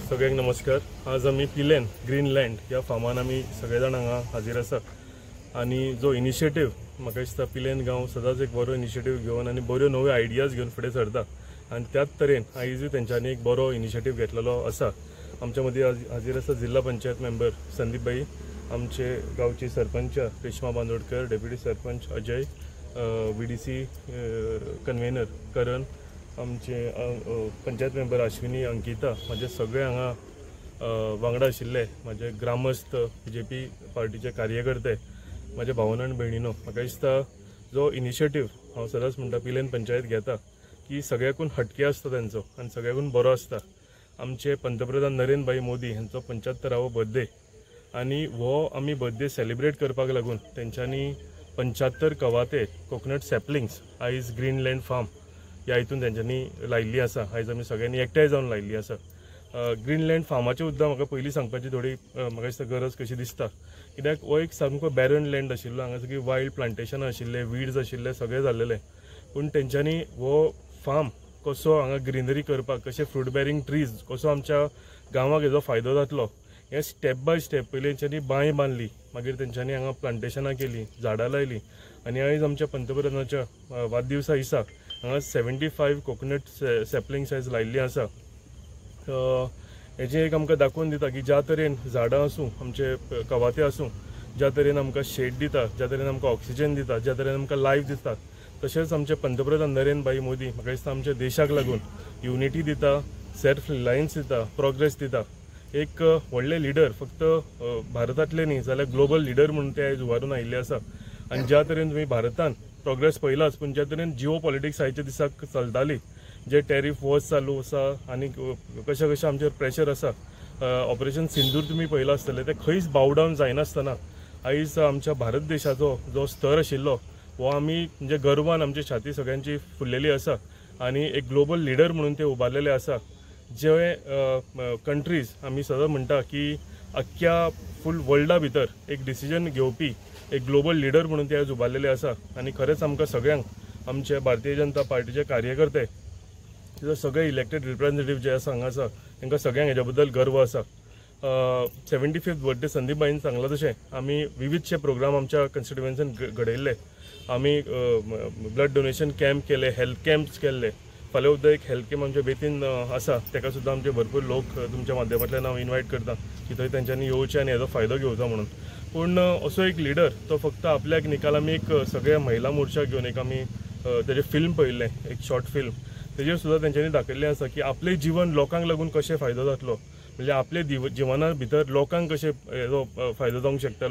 सगळ्यांक नमस्कार। आज आम्ही पिलेन ग्रीनलँड या फार्मान आम्ही सगळे जाण हांगा हाजीर आसा आणि जो इनिशिएटिव्ह म्हाका दिसता पिलेन गांव सदांच एक बरो इनिशिएटिव्ह घेवन आनी बऱ्यो नव्यो आयडियाज घेवन फुडें सरता आणि त्याच तरेन आयजूय तेंच्यांनी एक बरो इनिशिएटिव्ह घेतलेलो आसा। आमच्या मदीं हाजीर आसा जिल्हा पंचायत मेंबर संदीप भाई, आमचे गांवची sarpanch Reshma Bandodkar, deputy sarpanch Ajay, VDC convener Karan, आमचे पंचायत मेंबर अश्विनी, अंकिता, माझे सगळे हांगा वांगडा आशिल्ले माझे ग्रामस्थ BJP पार्टीचे कार्यकर्ते, माझे भावन आनी भयणीनो। म्हाका दिसता जो इनिशिएटिव्ह हांव सदांच म्हणटा पिलेन पंचायत घेता की सगळ्याकून हटके आसता तेंचो आनी सगळ्याकून बरो आसता। आमचे पंतप्रधान नरेंद्र भाई मोदी हांचो 75वा बर्थडे आनी हो आमी बर्थडे सेलिब्रेट करपाक लागून तेंच्यांनी 75 कवाथे कोकोनट सॅपलिंग्स आयज ग्रीनलँड फार्म ह्या हितून तेंच्यांनी लायिल्ली आसा। आयज आमी सगळ्यांनी एकठांय जावन लायिल्ली आसा। ग्रीनलँड फार्माचे उद्दां म्हाका पयलीं सांगपाची थोडी म्हाका दिसता गरज कशी दिसता, कित्याक हो एक सामको बॅरन लँड आशिल्लो, हांगा सगळी वायल्ड प्लांटेशनां आशिल्ले, वीड्स आशिल्ले, सगळे जाल्लेले। पूण तेंच्यांनी हो फार्म कसो हांगा ग्रीनरी करपाक, कशे फ्रूट बेरिंग ट्रीज कसो आमच्या गांवाक हेजो फायदो जातलो हे स्टेप बाय स्टेप पयलीं तेंच्यांनी बांय बांदली, मागीर तेंच्यांनी हांगा प्लांटेशनां केली, झाडां लायली आनी आयज आमच्या पंतप्रधानाच्या वाडदिवसा दिसा हांगा 75 कोकोनट सॅपलिंग्स आयज लायिल्ली आसा। हेजें एक आमकां दाखोवन दिता की ज्या तरेन झाडां आसूं, आमचे कवाथे आसूं, ज्या तरेन आमकां शेड दिता, ज्या तरेन आमकां ऑक्सिजन दिता, ज्या तरेन आमकां लायफ दिता, तशेंच आमचे पंतप्रधान नरेंद्र भाई मोदी म्हाका दिसता आमच्या देशाक लागून युनिटी दिता, सेल्फ रिलायन्स दिता, प्रोग्रेस दिता। एक व्हडले लिडर फक्त भारतांतले न्ही जाल्यार ग्लोबल लिडर म्हणून ते आयज उबारून आयिल्ले आसा। आनी ज्या तरेन तुमी भारतान प्रोग्रेस पयलाच, पूण ज्या तरेन जिओ पॉलिटिक्स आयच्या दिसाक चलताली, जे टॅरिफ वॉर्स चालू आसा आनी कशें कशें आमचेर प्रेशर आसा, ऑपरेशन सिंदूर तुमी पयला आसतले, ते खंयच बावडावन जायनासतना आयज आमच्या भारत देशाचो जो स्तर आशिल्लो हो आमी म्हणजे गर्वान आमची छाती सगळ्यांची फुल्लेली आसा आनी एक ग्लोबल लिडर म्हणून ते उबारलेले आसा। जे कंट्रीज आमी सदां म्हणटा की अख्ख्या फूल वर्ल्डा भितर एक डिसिजन घेवपी एक ग्लोबल लिडर म्हणून ते आज उबारलेले आसा। आनी खरेंच आमकां सगळ्यांक आमचे भारतीय जनता पार्टीचे कार्यकर्ते, सगळे इलेक्टेड रिप्रेझेंटेटिव्ह जे आसा हांगा आसा, तांकां सगळ्यांक हेज्या बद्दल गर्व आसा। 75th बर्थडे संदीप भाईन सांगला तशें आमी विविधशे प्रोग्राम आमच्या कन्स्टिट्युएन्सीन घडयल्ले। आमी ब्लड डोनेशन कॅम्प केले, हेल्थ कॅम्प्स केल्ले। फाल्यां उद्दां एक हेल्थ कॅम्प आमच्या बेतीन आसा, ताका सुद्दां आमचे भरपूर लोक तुमच्या माध्यमांतल्यान हांव इन्वायट करता की थंय तेंच्यांनी येवचें आनी हेजो फायदो घेवचो म्हणून। पूण असो एक लिडर तो फक्त आपल्याक निकाल आमी एक सगळ्या महिला मोर्चा घेवन एक आमी तेजें फिल्म पळयल्लें, एक शॉर्ट फिल्म, तेजेर सुद्दां तेंच्यांनी दाखयल्लें आसा की आपलें जीवन लोकांक लागून कशें फायदो जातलो, म्हणजे आपले जिवना भितर लोकांक कशें हेजो फायदो जावंक शकता,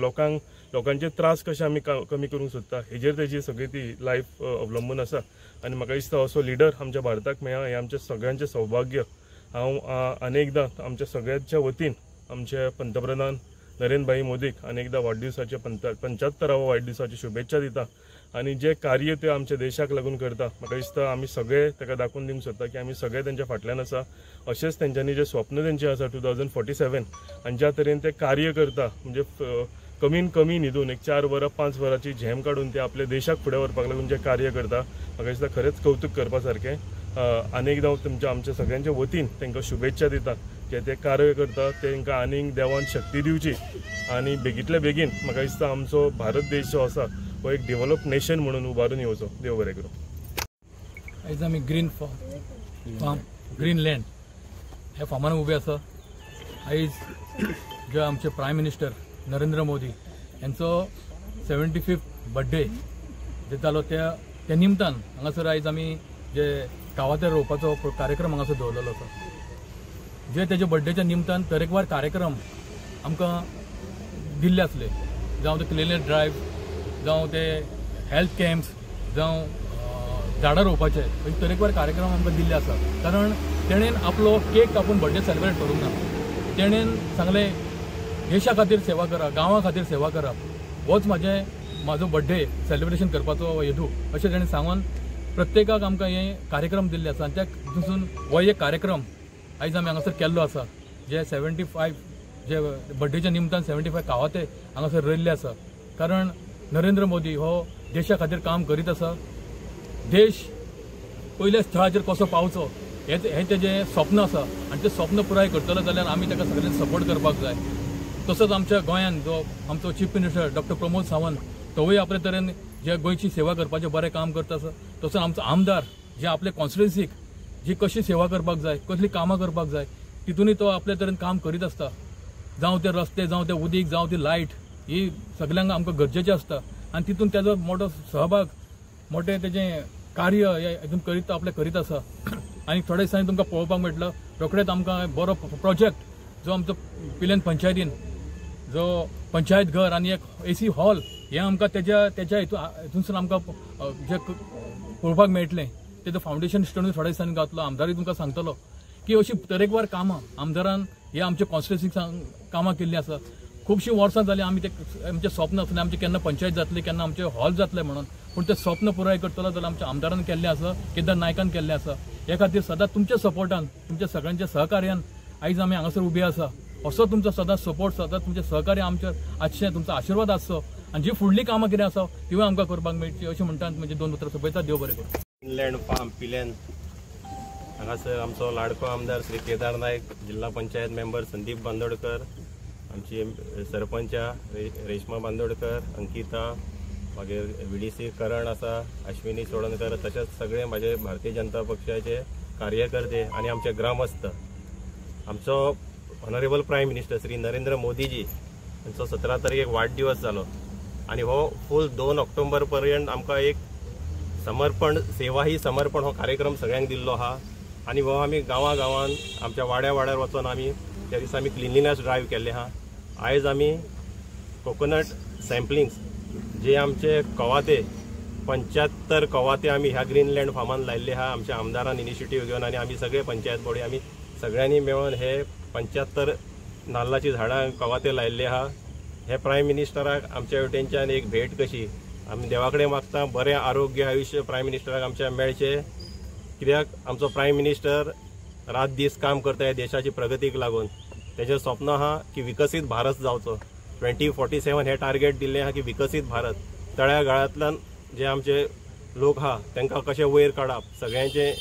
लोकांचे त्रास कशे आमी कमी करूंक सोदता, हेजेर तेजी सगळी ती लायफ अवलंबून आसा। आनी म्हाका दिसता असो लिडर आमच्या भारताक मेळ्ळा हें आमचें सगळ्यांचें सौभाग्य। हांव अनेकदां आमच्या सगळ्यांच्या वतीन आमचे पंतप्रधान नरेंद्र भाई मोदीक अनेकदां वाडदिवसाच्या 75वा वाडदिवसाची शुभेच्छा दिता। आनी जे कार्य ते आमच्या देशाक लागून करता, म्हाका दिसता आमी सगळे ताका दाखोवन दिवंक सोदता की आमी सगळे तेंच्या फाटल्यान आसा। अशेंच तेंच्यांनी जे स्वप्न तेंचें आसा 2047 आनी ज्या तरेन ते कार्य करता, म्हणजे कमीन कमी न्हिदून एक 4 वरां 5 वरांची झेम काडून ते आपल्या देशाक फुडें व्हरपाक लागून जे कार्य करता, म्हाका दिसता खरेंच कौतुक करपा सारकें। अनेकदां तुमच्या आमच्या सगळ्यांच्या वतीन तांकां शुभेच्छा दिता जे ते कार्य करता, तांकां आनीक देवान शक्ती दिवची आनी बेगींतल्या बेगीन म्हाका दिसता आमचो भारत देश जो आसा हो एक डेव्हलप नेशन म्हणून उबारून येवचो। देव बरें करूं। आयज आमी फार्म ग्रीनलँड ह्या फार्मान उबे आसा। आयज जे आमचे प्रायम मिनिस्टर नरेंद्र मोदी यांचो 75th बर्थडे जातालो त्या निमतान हांगासर आयज आमी जे गांवांतल्या रोवपाचो कार्यक्रम हांगासर दवरलेलो आसा। जे तेजे बर्थडेच्या निमतान तरेकवार कार्यक्रम आमकां दिल्ले आसले, जावं ते क्लिननेस ड्रायव्ह, जावं ते हेल्थ कॅम्प्स, जावं झाडां रोवपाचे, तरेकवार कार्यक्रम आमकां दिल्ले आसा। कारण तेणेन आपलो केक कापून बर्थडे सेलिब्रेट करूंक ना, तेणेन सांगलें देशा खातीर सेवा करा, गांवा खातीर सेवा करा, होच म्हाजो बर्थडे सेलिब्रेशन करपाचो हेतू अशें तेणें सांगून प्रत्येकाक आमकां हे कार्यक्रम दिल्ले आसा। आनी त्या दिसून हो एक कार्यक्रम आयज आमी हांगासर केल्लो आसा। जे 75 जे बर्थडेच्या निमतान 75 कावाते हांगासर रोयल्ले आसा। कारण नरेंद्र मोदी हो देशा खातीर काम करीत आसा। देश पयल्या स्थळाचेर कसो पावचो हे तेजें स्वप्न आसा आनी तें स्वप्न पुराय करतलो जाल्यार आमी ताका सगळ्यांनी सपोर्ट करपाक जाय। तसोच आमच्या गोंयांत जो आमचो chief minister doctor Pramod Sawant तोवूय आपले तरेन जे गोंयची सेवा करपाचें बरें काम करता आसा। तसोच आमचो आमदार जे आपले कॉन्स्टिट्युएन्सीक जी कशी सेवा करपाक जाय, कसली कामां करपाक जाय, तितूनय तो आपल्या तरेन काम करीत आसता। जावं ते रस्ते, जावं ते उदीक, जावं ती लायट, ही सगळ्यांक आमकां गरजेची आसता आनी तितून तेजो मोठो सहभाग, मोठें तेजें कार्य हितून करीत आपले करीत आसा। आनी थोडे दिसांनी तुमकां पळोवपाक मेळटलो रोखडेच आमकां बरो प्रोजेक्ट जो आमचो पिलेन पंचायतीन जो पंचायत घर आनी एक AC हॉल हे आमकां तेच्या हितूनसून आमकां जे पळोवपाक मेळटलें तेजो फावंडेशन स्टोनूय थोड्या दिसांनी घातलो। आमदारूय तुमकां सांगतलो की अशी तरेकवार कामां आमदारान हे आमच्या कॉन्स्टिट्युएन्सीक कामां केल्लीं आसा। खूबशीं वर्सां जालीं आमी ते आमचें स्वप्न आसलें आमचें केन्ना पंचायत जातली, केन्ना आमचें हॉल जातलें म्हणून, पूण तें स्वप्न पुराय करतलो जाल्यार आमच्या आमदारान केल्लें आसा, केदार नायकान केल्लें आसा। हे खातीर सदांच तुमच्या सपोर्टान, तुमच्या सगळ्यांच्या सहकार्यान आयज आमी हांगासर उबे आसा। असो तुमचो सदांच सपोर्ट, सदांच तुमचें सहकार्य आमचेर आसचें, तुमचो आशिर्वाद आसचो आनी जी फुडलीं कामां कितें आसा तिवूय आमकां करपाक मेळची अशें म्हणटा म्हणजे 2 उतरां सोंपयता। देव बरें करूं। ग्रीनलँड फार्म पिलेन हांगासर आमचो लाडको आमदार श्री केदार नायक, जिल्हा पंचायत मेंबर संदीप बांदोडकर, आमची सरपंचा रेश्मा बांदोडकर, अंकिता, मागीर VDC करण आसा, अश्विनी सोळणकर, तशेंच सगळे म्हाजे भारतीय जनता पक्षाचे कार्यकर्ते आनी आमचे ग्रामस्थ। आमचो honourable prime minister Shri Narendra Modiji हांचो 17 तारीख वाडदिवस जालो आनी हो फूल 2 ऑक्टोबर पर्यंत आमकां एक समर्पण सेवा ही समर्पण हो कार्यक्रम सगळ्यांक दिल्लो आहा आनी हो आमी गांवां आमच्या वाड्यार वचून आमी त्या दिसा आमी क्लिनलीनेस ड्रायव्ह केल्ले आहा। आयज आमी कोकोनट सॅम्पलिंग्स जे आमचे कवाते 75 कवाते आमी ह्या ग्रीनलँड फार्मान लायिल्ले आहा। आमच्या आमदारान इनिशिएटीव घेवन आनी आमी सगळे पंचायत बॉडी आमी सगळ्यांनी मेळून हे 75 नाल्लाची झाडां कवाते लायिल्ले आहा। हे प्रायम मिनिस्टराक आमच्या वटेनच्यान एक भेट कशी आमी देवा कडेन मागता बरें आरोग्य आयुश्य प्रायम मिनिस्टराक आमच्या मेळचें, कित्याक आमचो प्रायम मिनिस्टर रात दीस काम करता ह्या देशाची प्रगतीक लागून। तेजें स्वप्न आहा की विकसीत भारत जावचो। 2047 हे टार्गेट दिल्लें आहा की विकसीत भारत, तळ्यागाळांतल्यान जे आमचे लोक आहा तांकां कशें वयर काडप, सगळ्यांचें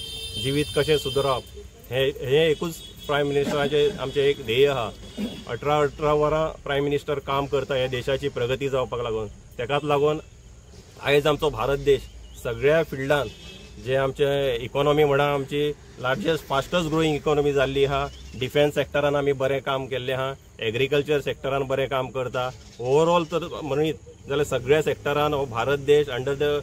जिवीत कशें सुदरप, हे एकूच प्रायम मिनिस्टराचे आमचे एक ध्येय आहा। 18 वरां प्रायम मिनिस्टर काम करता ह्या देशाची प्रगती जावपाक लागून। तेकाच लागून आयज आमचो भारत देश सगळ्या फिल्डान जे आमचे इकॉनॉमी म्हणा आमची लार्जेस्ट फास्टस्ट ग्रोईंग इकॉनॉमी जाल्ली आहा। डिफेन्स सेक्टरान आमी बरें काम केल्लें आहा, एग्रीकल्चर सेक्टरान बरें काम करता। ओवरऑल तर म्हणीत जाल्यार सगळ्या सेक्टरान हो भारत देश अंडर द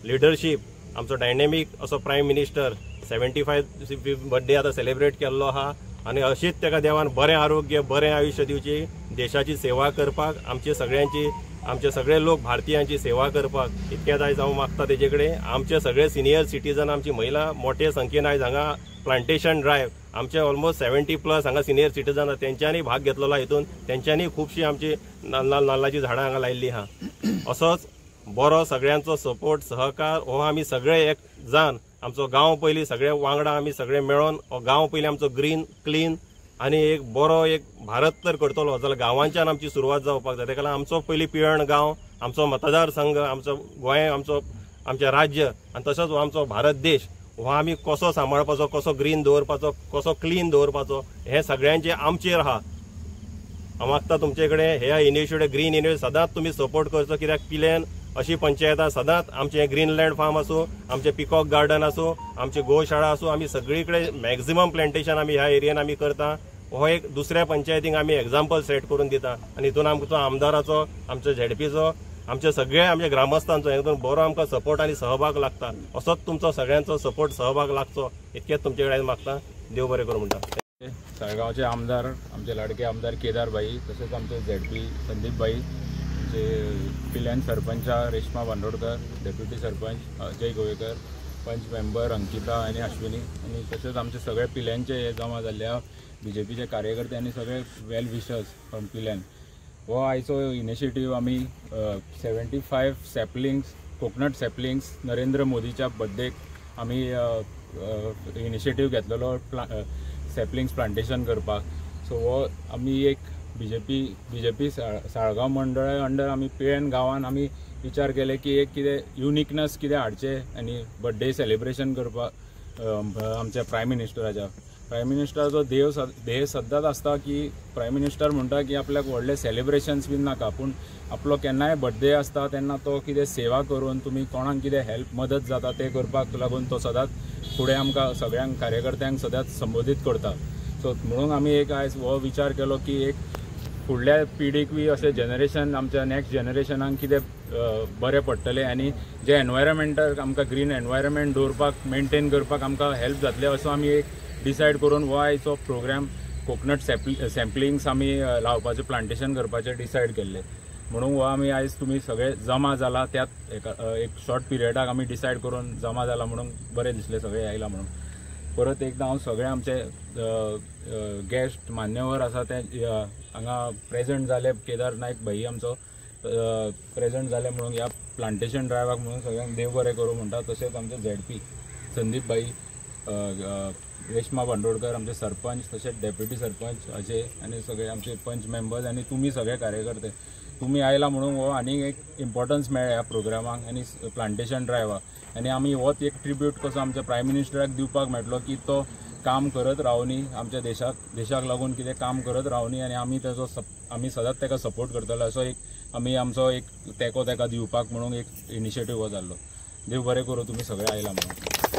लिडरशीप आमचो डायनेमीक असो प्रायम मिनिस्टर 75 बर्थडे आतां सेलिब्रेट केल्लो आहा आनी अशीच तेका देवान बरें आरोग्य, बरें आयुश्य दिवची, देशाची सेवा करपाक, आमचे सगळे लोक भारतीयांची सेवा करपाक इतकेंच आयज हांव मागता तेजे कडेन। आमचे सगळे सिनियर सिटीजन, आमची महिला मोठे संख्येन आयज हांगा प्लांटेशन ड्रायव्ह आमचे ऑलमोस्ट 70+ हांगा सिनियर सिटीजन आहा, तेंच्यांनी भाग घेतलेलो हितून। तेंच्यांनी खुबशीं आमची नाल्लाची झाडां हांगा लायिल्लीं आहा। असोच बरो सगळ्यांचो सपोर्ट सहकार हो आमी सगळे एक जावन आमचो गांव पयलीं सगळे वांगडा आमी सगळे मेळोन हो गांव पयलीं आमचो ग्रीन क्लीन आनी एक बरो एक भारत तर करतलो जाल्यार गांवांच्यान आमची सुरवात जावपाक जाय। तेका लागून आमचो पयलीं पियण गांव, आमचो मतदार संघ, आमचो गोंय, आमचें राज्य आनी तसोच हो आमचो भारत देश हो आमी कसो सांबाळपाचो, कसो ग्रीन दवरपाचो, कसो क्लीन दवरपाचो, हे सगळ्यांचे आमचेर आहा। हांव मागता तुमचे कडेन ह्या इनिशिएटीव ग्रीन इनिशिएटीव सदांच तुमी सपोर्ट करचो, कित्याक पिलेन अशी पंचायतां सदांच आमचे ग्रीनलँड फार्म आसूं, आमचे पिकॉक गार्डन आसूं, आमची गोशाळा आसूं, आमी सगळी कडेन मॅक्झिमम प्लांटेशन आमी ह्या एरियेन आमी करता। हो एक दुसऱ्या पंचायतींक आमी एग्जाम्पल सेट करून दिता आनी हितून आमचो आमदाराचो, आमच्या ZPचो, आमचे सगळे आमच्या ग्रामस्थांचो हितून बरो आमकां सपोर्ट आनी सहभाग लागता। असोच तुमचो सगळ्यांचो सपोर्ट सहभाग लागचो इतकेंच तुमचे कडेन मागता। देव बरें करूं म्हणटा। साळगांवचे आमदार, आमचे लाडके आमदार केदारबाई, तसेच आमचे ZP संदीपबाई, आमचे पिल्यान सरपंचा रेश्मा बांदोडकर, डेप्युटी सरपंच अजय गोवेकर, पंच मेंबर अंकिता आनी अश्विनी, आनी तसेच आमचे सगळे पिल्यांचे हे जमा जाल्ल्या BJPचे कार्यकर्ते आनी सगळे वेल विशर्स फ्रॉम पिल्यान। हो आयचो इनिशिएटीव आमी 75 सॅपलिंग्स, कोकोनट सॅपलिंग्स नरेंद्र मोदीच्या बर्थडेक आमी इनिशिएटीव घेतलेलो सॅपलिंग्स प्लांटेशन करपाक। सो हो आमी एक BJP साळगांव मंडळा अंडर आमी पिळेन गांवान आमी विचार केले की एक कितें युनिकनेस कितें हाडचें आनी बर्थडे सेलिब्रेशन करपाक आमच्या प्रायम मिनिस्टराचो ध्येय सदांच आसता की प्रायम मिनिस्टर म्हणटा की आपल्याक व्हडले सेलिब्रेशन्स बीन नाका, पूण आपलो केन्नाय बर्थडे आसता तेन्ना तो कितें सेवा करून तुमी कोणाक कितें हेल्प मदत जाता ते करपाक लागून तो सदांच फुडें आमकां सगळ्यांक कार्यकर्त्यांक सदांच संबोधीत करता. सो म्हणून आमी एक आयज हो विचार केलो की एक फुडल्या पिढीक बी अशें जनरेशन आमच्या नेक्स्ट जनरेशनाक कितें बरें पडटलें आनी जे एनवायरमेंटाक आमकां ग्रीन एनवायरमेंट दवरपाक मेंटेन करपाक आमकां हेल्प जातलें असो आमी एक डिसायड करून हो आयचो प्रोग्राम कोकोनट सॅम्पलिंग्स आमी लावपाचें प्लांटेशन करपाचें डिसायड केल्लें. म्हणून हो आमी आयज तुमी सगळे जमा जाला त्यात एक शॉर्ट पिरियडाक आमी डिसायड करून जमा जाला म्हणून बरें दिसलें सगळे आयला म्हणून. परत एकदां हांव सगळे आमचे गेस्ट मान्यवर आसा ते हांगा प्रेझेंट जाले. केदार नायक भाई आमचो प्रेझेंट जाले म्हणून ह्या प्लांटेशन ड्रायवाक म्हणून सगळ्यांक देव बरें करूं म्हणटा. तशेंच आमचे ZP संदीप भाई, रेश्मा बांदोडकर आमचे सरपंच, तशेंच डेप्युटी सरपंच अजय आनी सगळे आमचे पंच मेंबर्स आनी तुमी सगळे कार्यकर्ते तुमी आयला म्हणून हो आनीक एक इम्पॉर्टन्स मेळ्ळें ह्या प्रोग्रामाक आनी प्लांटेशन ड्रायवाक. आनी आमी होच एक ट्रिब्यूट कसो आमच्या प्रायम मिनिस्टराक दिवपाक मेळटलो की तो काम करत रावनी, आमच्या देशाक लागून कितें काम करत रावनी आनी आमी सदांच ताका सपोर्ट करतलो असो एक आमी आमचो एक तेंको ताका दिवपाक म्हणून एक इनिशिएटीव हो जाल्लो. देव बरें करूं तुमी सगळे आयला म्हणून.